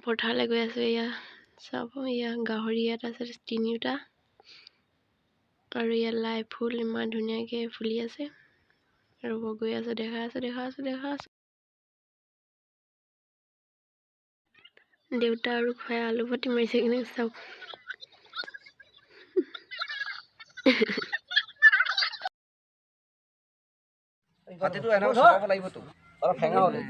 পথাৰলৈ গৈ আছোঁ। এয়া চাব, এয়া গাহৰি ইয়াত আছে 3টা আৰু ইয়াত লাই ফুল ইমান ধুনীয়াকৈ ফুলি আছে। আৰু গৈ আছোঁ, দেখা আছোঁ। দেউতা আৰু খুৱাই আলু পাতি মাৰিছে কিনে চাওক। হাতীটো এনেকৈ চপাব লাগিবতো অলপ ঠেঙা হ'লে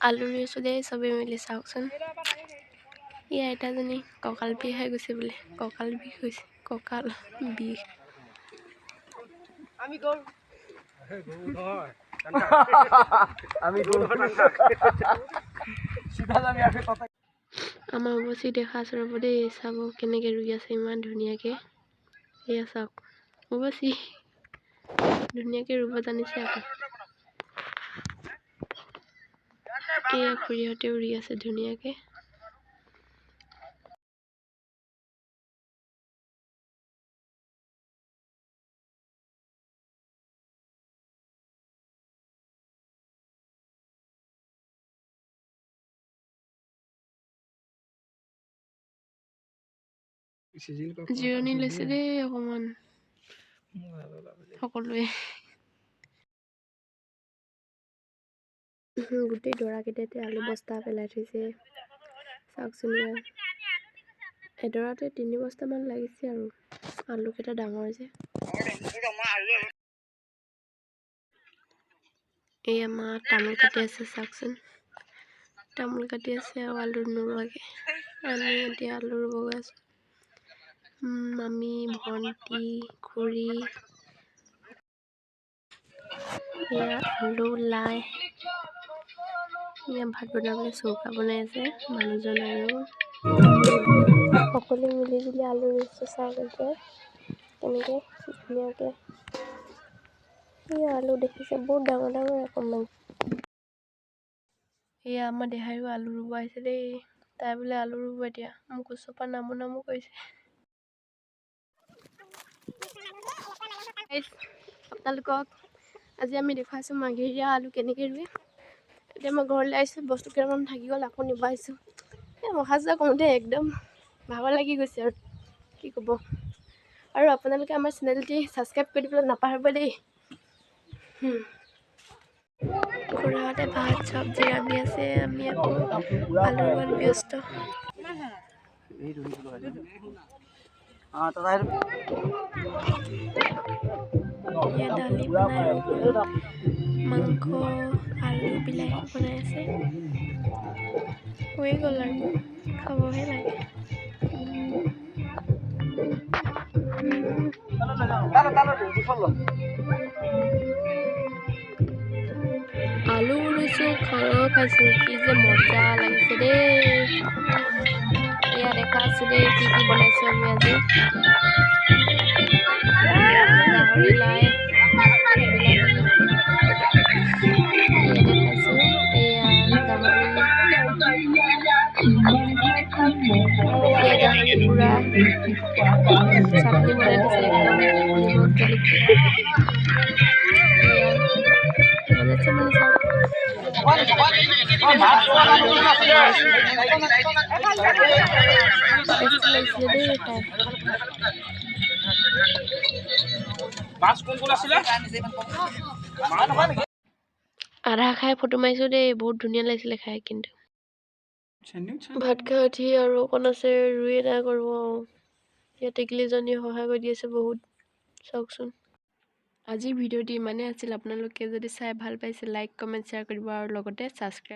আলু ৰুইছোঁ দেই, চবেই মিলি চাওকচোন। ই আইতাজনী কঁকাল বিষ হৈ গৈছে বোলে, কঁকাল বিষ হৈছে, কঁকাল বিষ। আমাৰ অৱশ্যে দেখা আছোঁ ৰ'ব দেই, চাব কেনেকৈ ৰুই আছে ইমান ধুনীয়াকৈ। এয়া চাওক, অৱশ্যে ধুনীয়াকৈ ৰুব জানিছে আকৌ। এয়া খুৰীহঁতেও ৰুই আছে ধুনীয়াকৈ। জিৰণি লৈছে দেই অকণমান সকলোৱে। গোটেই দৰাকেইটাতে আলু বস্তা পেলাই থৈছে চাওকচোন। এডৰাতে 3 বস্তামান লাগিছে আৰু আলুকেইটা ডাঙৰ যে। এয়া মা তামোল কাটি আছে চাওকচোন, তামোল কাটি আছে আৰু আলু নোৰোৱাকৈ। আমি এতিয়া আলু ৰুব গৈ আছোঁ। মামী, ভণ্টি, খুৰী, এয়া আলু, লাই। এয়া ভাত বনাবলৈ চৌকা বনাই আছে মানুহজন আৰু সকলোৱে মিলি জুলি আলু ৰুইছোঁ। চাওক এতিয়া কেনেকৈ ধুনীয়াকৈ। এয়া আলু দেখিছে বহুত ডাঙৰ অকণমান। এয়া আমাৰ দেহাইও আলু ৰুব আহিছে দেই, তাই বোলে আলু ৰুব এতিয়া। মোক ওচৰৰ পৰা নামো কৰিছে। আপোনালোকক আজি আমি দেখুৱাইছোঁ মাঘেৰীয়া আলু কেনেকৈ ৰুৱে। এতিয়া মই ঘৰলৈ আহিছোঁ, বস্তু কেইটামান থাকি গ'ল, আকৌ নিব আহিছোঁ। অহা যোৱা কৰোঁতে একদম ভাগৰ লাগি গৈছে আৰু কি ক'ব। আৰু আপোনালোকে আমাৰ চেনেলটি ছাবস্ক্ৰাইব কৰি দিবলৈ নাপাহৰিব দেই। খুৰাহঁতে ভাত চব্জি ৰান্ধি আছে, আমি আকৌ আলু ৰোৱাত ব্যস্ত। এয়া দালি বনাই ওপৰত মাংস, আলু, বিলাহী বনাই আছে। হৈ গ'ল আৰু খাবহে লাগে। আলু ৰুইছোঁ, খানাও খাইছোঁ, কি যে মজা লাগিছে দেই। এয়া দেখা আছোঁ দেই কি বনাইছোঁ আমি আজি। গাহৰি, লাই, বিলাহী। এয়া দেখাইছোঁ, এয়া গাহৰি। এয়া গাহৰি পুৰা চাটনি বনাই দিছে একদম নিমখ জলকীয়া। এয়া বনাইছে মানে চাওক। টেষ্টি লাগিছিলে দেই খাই। আধা খাই ফটো মাৰিছোঁ দেই, বহুত ধুনীয়া লাগিছিলে খাই। কিন্তু ভাত খাই উঠি আৰু অকণ আছে ৰুই এদাই কৰিব আৰু। ইয়াত টেকেলিজনীয়ে সহায় কৰি দি আছে বহুত, চাওকচোন। আজিৰ ভিডিঅ'টি ইমানেই আছিল। আপোনালোকে যদি চাই ভাল পাইছে লাইক, কমেণ্ট, শ্বেয়াৰ কৰিব আৰু লগতে ছাবস্ক্ৰাইব।